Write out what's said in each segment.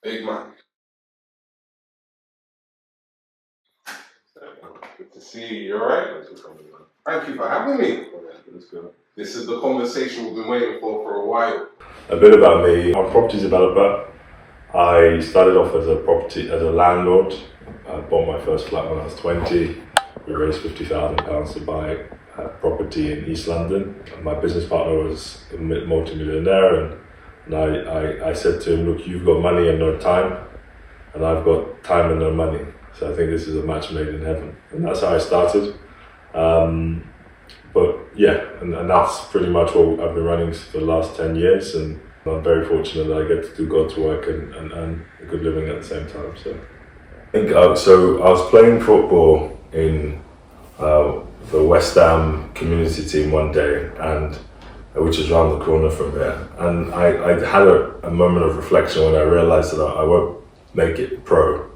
Big man. Good to see you. You alright? Thank you for having me. This is the conversation we've been waiting for a while. A bit about me. I'm a property developer. I started off as a landlord. I bought my first flat when I was 20. We raised £50,000 to buy a property in East London. And my business partner was a multi-millionaire, and I said to him, look, you've got money and no time, and I've got time and no money. So I think this is a match made in heaven. And that's how I started. But yeah, and that's pretty much what I've been running for the last 10 years. And I'm very fortunate that I get to do God's work and earn a good living at the same time. So I think so. I was playing football in the West Ham community team one day, and which is around the corner from here. And I had a moment of reflection when I realized that I won't make it pro.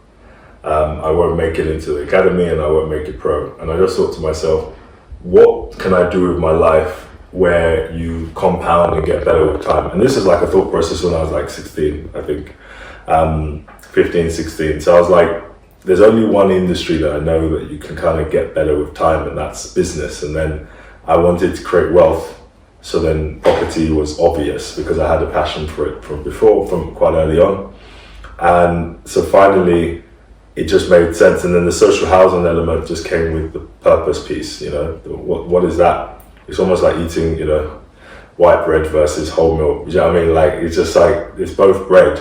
I won't make it into the academy, and I won't make it pro. And I just thought to myself, what can I do with my life where you compound and get better with time? And this is like a thought process when I was like 16, I think, 15, 16. So I was like, there's only one industry that I know that you can kind of get better with time, and that's business. And then I wanted to create wealth. So then property was obvious because I had a passion for it from before, from quite early on. And so finally, it just made sense. And then the social housing element just came with the purpose piece, what is that? It's almost like eating, white bread versus whole milk. You know what I mean? Like, it's just like, it's both bread,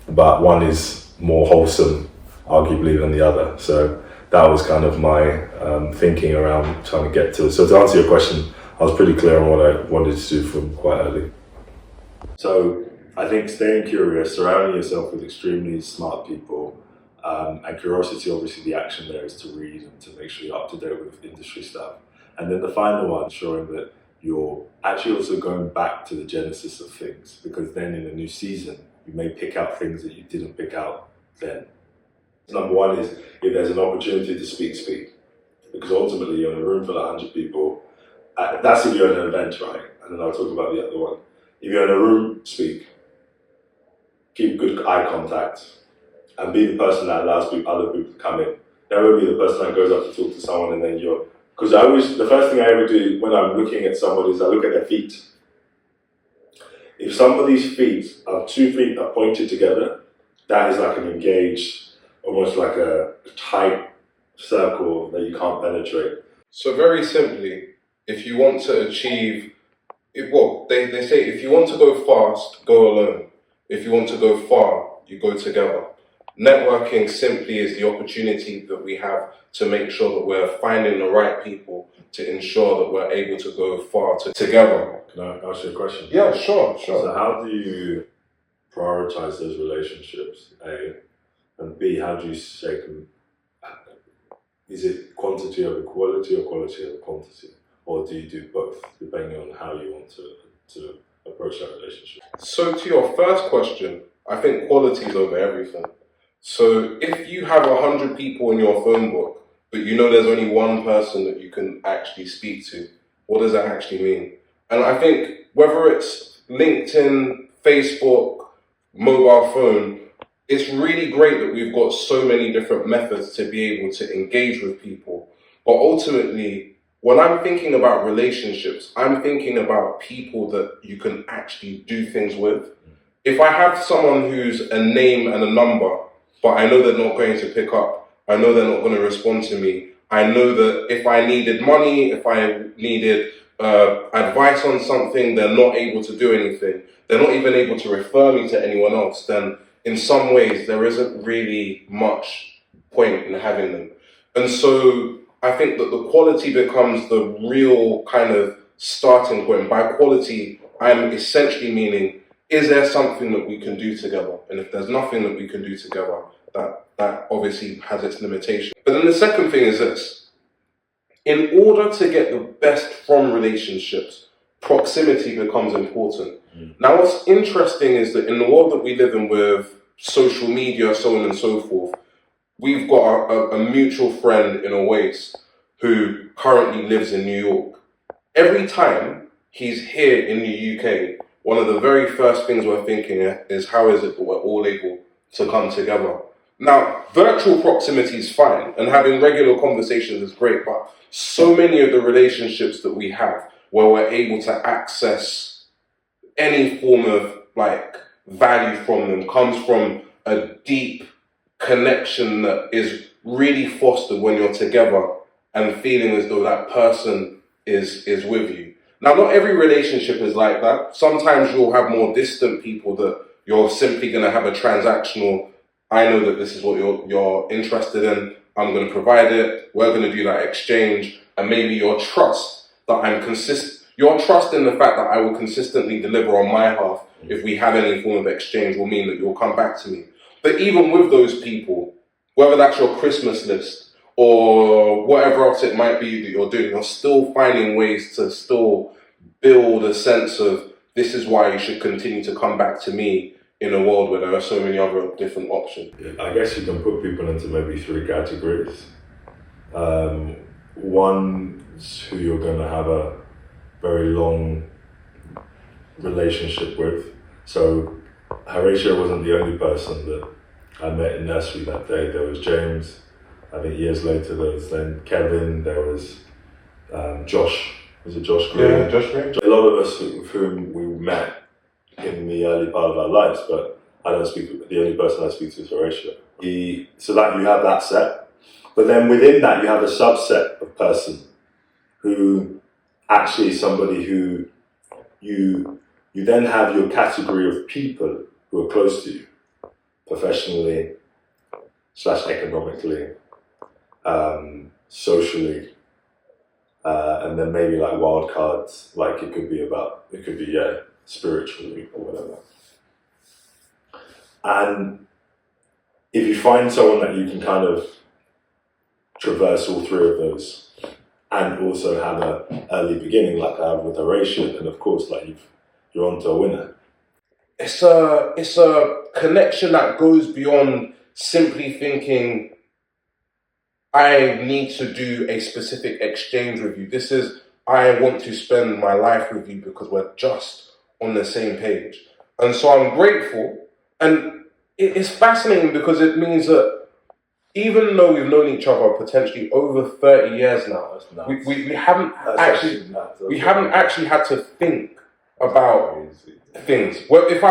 but one is more wholesome, arguably, than the other. So that was kind of my thinking around trying to get to it. So to answer your question, I was pretty clear on what I wanted to do from quite early. So I think staying curious, surrounding yourself with extremely smart people, and curiosity, obviously the action there is to read and to make sure you're up to date with industry stuff. And then the final one, ensuring that you're actually also going back to the genesis of things, because then in a new season, you may pick out things that you didn't pick out then. Number one is, if there's an opportunity to speak. Because ultimately you're in a room full of 100 people. That's if you're in an event, right? And then I'll talk about the other one. If you're in a room, speak. Keep good eye contact. And be the person that allows other people to come in. Never be the person that goes up to talk to someone and then because the first thing I ever do when I'm looking at somebody is I look at their feet. If somebody's feet are 2 feet that are pointed together, that is like an engaged, almost like a tight circle that you can't penetrate. So very simply, if you want to achieve, they say if you want to go fast, go alone. If you want to go far, you go together. Networking simply is the opportunity that we have to make sure that we're finding the right people to ensure that we're able to go far together. Can I ask you a question? Yeah, sure. So how do you prioritize those relationships, A? And B, how do you say, is it quantity over quality or quality over quantity? Or do you do both, depending on how you want to approach that relationship? So to your first question, I think quality is over everything. So if you have 100 people in your phone book, but you know there's only one person that you can actually speak to, what does that actually mean? And I think whether it's LinkedIn, Facebook, mobile phone, it's really great that we've got so many different methods to be able to engage with people. But ultimately, when I'm thinking about relationships, I'm thinking about people that you can actually do things with. If I have someone who's a name and a number, but I know they're not going to pick up, I know they're not going to respond to me, I know that if I needed money, if I needed advice on something, they're not able to do anything, they're not even able to refer me to anyone else, then in some ways there isn't really much point in having them. And so I think that the quality becomes the real kind of starting point. By quality, I'm essentially meaning, is there something that we can do together? And if there's nothing that we can do together, that obviously has its limitations. But then the second thing is this. In order to get the best from relationships, proximity becomes important. Now, what's interesting is that in the world that we live in with social media, so on and so forth, we've got a mutual friend in Oase who currently lives in New York. Every time he's here in the UK, one of the very first things we're thinking is, how is it that we're all able to come together. Now, virtual proximity is fine, and having regular conversations is great, but so many of the relationships that we have where we're able to access any form of like value from them comes from a deep connection that is really fostered when you're together and feeling as though that person is with you. Now, not every relationship is like that. Sometimes you'll have more distant people that you're simply going to have a transactional, I know that this is what you're interested in, I'm going to provide it, we're going to do that exchange, and maybe your trust that your trust in the fact that I will consistently deliver on my half if we have any form of exchange will mean that you'll come back to me. But even with those people, whether that's your Christmas list or whatever else it might be that you're doing, you're still finding ways to still build a sense of this is why you should continue to come back to me in a world where there are so many other different options. I guess you can put people into maybe three categories. One is who you're going to have a very long relationship with. So Horatio wasn't the only person that I met in nursery that day. There was James. I think years later there was then Kevin. There was Josh. Was it Josh Green? Yeah, Josh Green. A lot of us with whom we met in the early part of our lives, but I don't speak. The only person I speak to is Horatio. So that you have that set, but then within that you have a subset of person who actually is somebody who you then have your category of people who are close to you, professionally / economically, socially, and then maybe like wild cards, like it could be spiritually or whatever. And if you find someone that you can kind of traverse all three of those and also have an early beginning like I have with Horatio, then of course like you're onto a winner. It's a connection that goes beyond simply thinking I need to do a specific exchange with you. This is I want to spend my life with you because we're just on the same page. And so I'm grateful. And it's fascinating because it means that even though we've known each other potentially over 30 years now, we haven't actually had to think about things. Well, if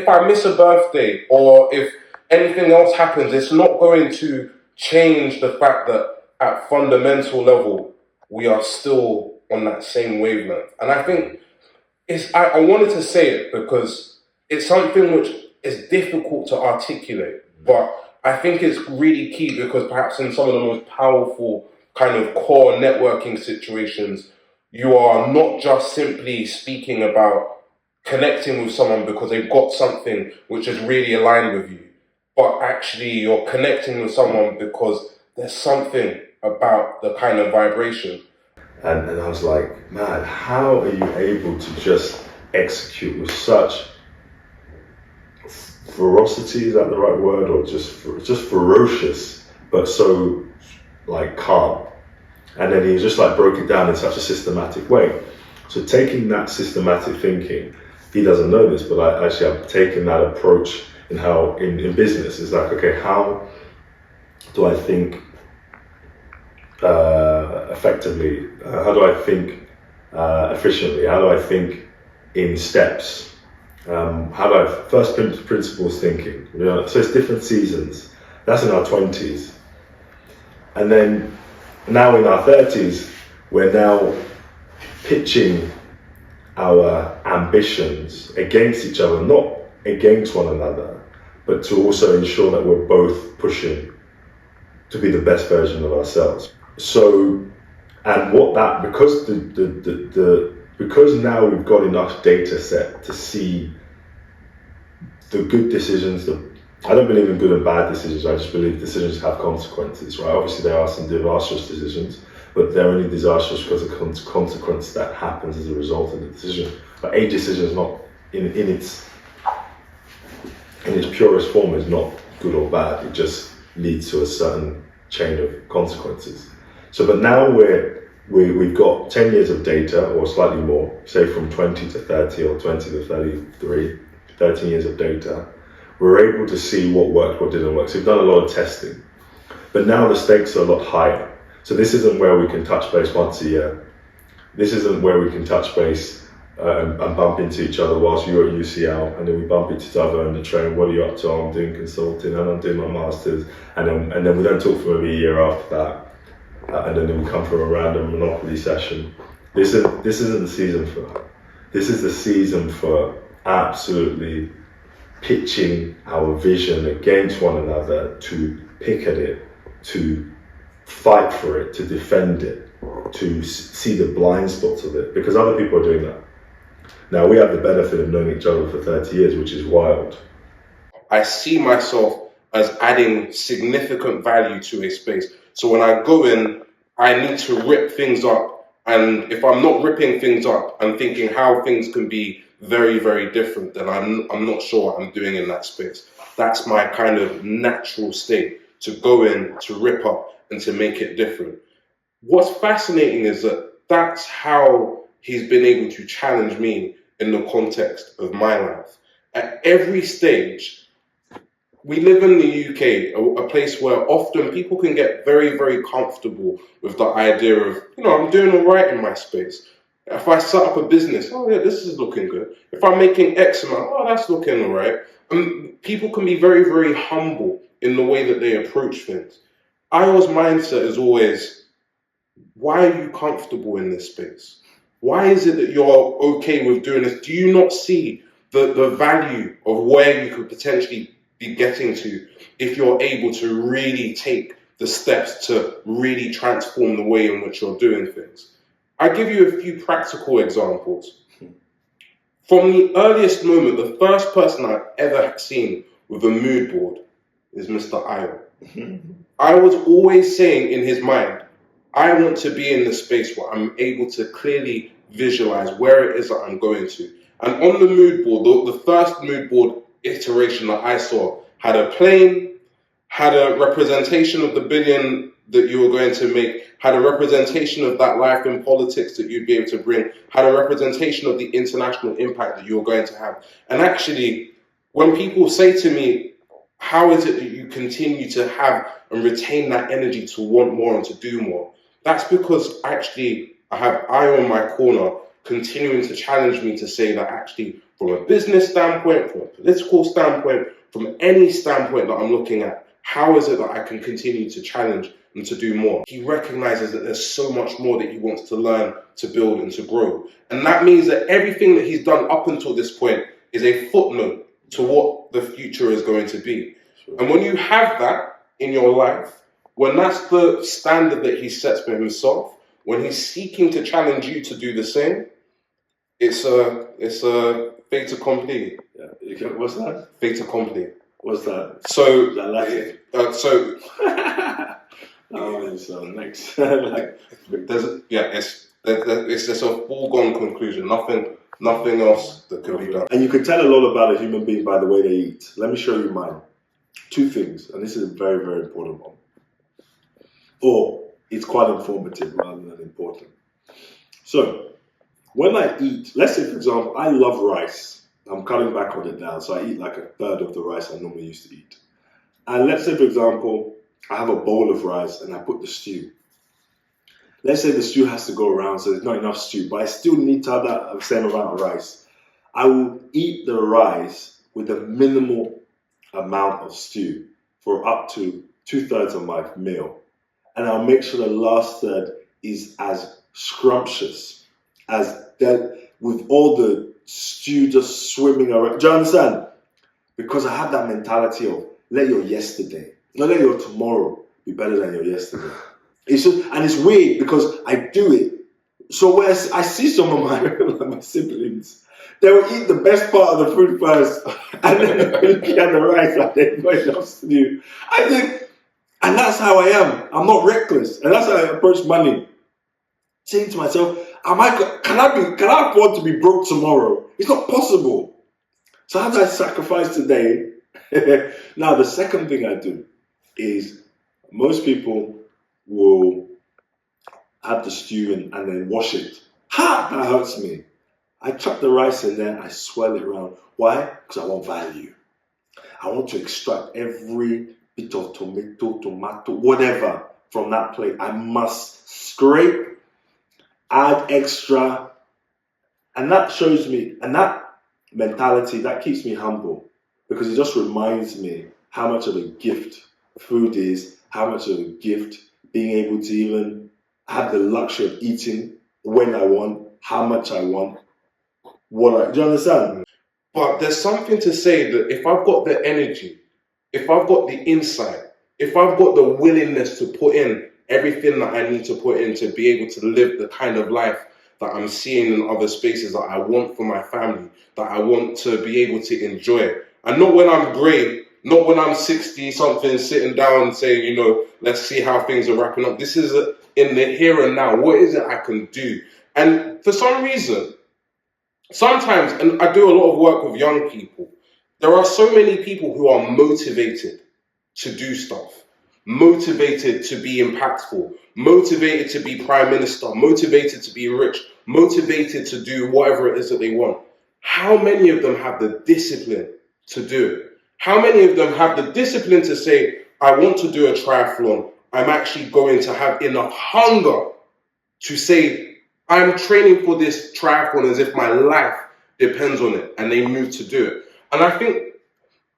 I miss a birthday or if anything else happens, it's not going to change the fact that at fundamental level we are still on that same wavelength. And I think I wanted to say it because it's something which is difficult to articulate, but I think it's really key because perhaps in some of the most powerful kind of core networking situations, you are not just simply speaking about connecting with someone because they've got something which is really aligned with you, but actually you're connecting with someone because there's something about the kind of vibration. And I was like, man, how are you able to just execute with such ferocity, is that the right word, or just ferocious, but so like calm? And then he just like broke it down in such a systematic way. So taking that systematic thinking, he doesn't know this, but I actually have taken that approach in how in business. It's like, okay, how do I think effectively? How do I think efficiently? How do I think in steps? How do I first principles thinking? You know, so it's different seasons. That's in our 20s, and then now in our 30s, we're now pitching our ambitions against each other, not against one another, but to also ensure that we're both pushing to be the best version of ourselves. So, and what that, because because now we've got enough data set to see the good decisions, I don't believe in good and bad decisions, I just believe decisions have consequences, right? Obviously there are some disastrous decisions, but they're only disastrous because of consequence that happens as a result of the decision. But a decision is not, in its purest form, is not good or bad, it just leads to a certain chain of consequences. So, but now we've got 10 years of data, or slightly more, say from 20 to 30 or 20 to 33, 13 years of data, we're able to see what worked, what didn't work. So we've done a lot of testing. But now the stakes are a lot higher. So this isn't where we can touch base once a year. This isn't where we can touch base and bump into each other whilst you're at UCL, and then we bump into each other in the train. What are you up to? I'm doing consulting and I'm doing my masters, and then we don't talk for maybe a year after that, and then we come for a random Monopoly session. This isn't the season for that. This is the season for absolutely pitching our vision against one another, to pick at it, to fight for it, to defend it, to see the blind spots of it, because other people are doing that. Now, we have the benefit of knowing each other for 30 years, which is wild. I see myself as adding significant value to a space. So when I go in, I need to rip things up. And if I'm not ripping things up and thinking how things can be very, very different, then I'm not sure what I'm doing in that space. That's my kind of natural state, to go in, to rip up, and to make it different. What's fascinating is that that's how he's been able to challenge me in the context of my life. At every stage, we live in the UK, a place where often people can get very, very comfortable with the idea of, I'm doing all right in my space. If I set up a business, oh yeah, this is looking good. If I'm making X amount, oh, that's looking all right. People can be very, very humble in the way that they approach things. Io's mindset is always, why are you comfortable in this space? Why is it that you're okay with doing this? Do you not see the value of where you could potentially be getting to if you're able to really take the steps to really transform the way in which you're doing things? I give you a few practical examples. From the earliest moment, the first person I've ever seen with a mood board is Mr. Io. I was always saying in his mind, I want to be in the space where I'm able to clearly visualize where it is that I'm going to. And on the mood board, the first mood board iteration that I saw had a plane, had a representation of the billion that you were going to make, had a representation of that life in politics that you'd be able to bring, had a representation of the international impact that you were going to have. And actually, when people say to me, how is it that you continue to have and retain that energy to want more and to do more? That's because actually I have Io in my corner continuing to challenge me to say that actually from a business standpoint, from a political standpoint, from any standpoint that I'm looking at, how is it that I can continue to challenge and to do more? He recognizes that there's so much more that he wants to learn, to build and to grow. And that means that everything that he's done up until this point is a footnote to what the future is going to be. Sure. And when you have that in your life, when that's the standard that he sets for himself, when he's seeking to challenge you to do the same, it's a fait accompli. Yeah. What's that? Fait accompli. What's that? So, that Latin? Next. It's just a foregone conclusion. Nothing else that can be done. And you can tell a lot about a human being by the way they eat. Let me show you mine. 2 things, and this is a very, very important one. Or it's quite informative rather than important. So, when I eat, let's say for example, I love rice. I'm cutting back on it now, so I eat like a third of the rice I normally used to eat. And let's say for example, I have a bowl of rice and I put the stew. Let's say the stew has to go around, so there's not enough stew, but I still need to have that same amount of rice. I will eat the rice with a minimal amount of stew for up to 2/3 of my meal. And I'll make sure the last third is as scrumptious as that, with all the stew just swimming around. Do you understand? Because I have that mentality of let your yesterday, not let your tomorrow be better than your yesterday. It's just, and it's weird because I do it. So when I see some of my siblings, they will eat the best part of the food first, and then they get the rice and then go enough stew. I think, and that's how I am. I'm not reckless, and that's how I approach money. Saying to myself, can I afford to be broke tomorrow? It's not possible. So how do I sacrifice today? Now the second thing I do is most people will have the stew and then wash it. Ha! That hurts me. I chuck the rice in there, I swirl it around. Why? Because I want value. I want to extract every bit of tomato, whatever from that plate. I must scrape, add extra, and that shows me, and that mentality, that keeps me humble because it just reminds me how much of a gift food is, how much of a gift being able to even have the luxury of eating when I want, how much I want, do you understand? But there's something to say that if I've got the energy, if I've got the insight, if I've got the willingness to put in everything that I need to put in to be able to live the kind of life that I'm seeing in other spaces that I want for my family, that I want to be able to enjoy. And not when I'm great, not when I'm 60 something, sitting down saying, let's see how things are wrapping up. This is in the here and now. What is it I can do? And for some reason, sometimes, and I do a lot of work with young people, there are so many people who are motivated to do stuff, motivated to be impactful, motivated to be prime minister, motivated to be rich, motivated to do whatever it is that they want. How many of them have the discipline to do it? How many of them have the discipline to say, I want to do a triathlon. I'm actually going to have enough hunger to say, I'm training for this triathlon as if my life depends on it, and they move to do it. And I think,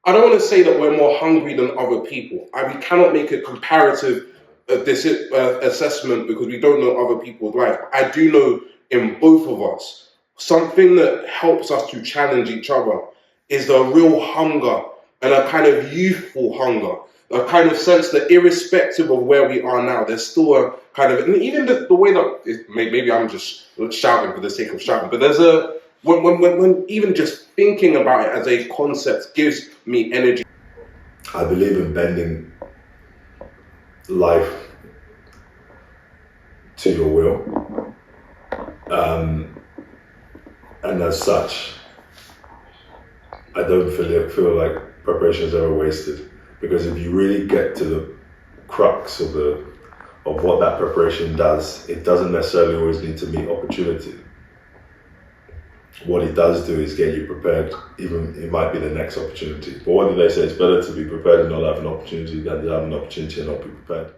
I don't want to say that we're more hungry than other people. We cannot make a comparative assessment because we don't know other people's life. I do know in both of us, something that helps us to challenge each other is the real hunger and a kind of youthful hunger, a kind of sense that irrespective of where we are now, there's still a kind of, and even the way that, maybe I'm just shouting for the sake of shouting, but there's when even just thinking about it as a concept gives me energy. I believe in bending life to your will. And as such, I don't feel like preparation is ever wasted, because if you really get to the crux of what that preparation does, it doesn't necessarily always need to meet opportunity. What it does do is get you prepared, even it might be the next opportunity. But what do they say? It's better to be prepared and not have an opportunity than to have an opportunity and not be prepared.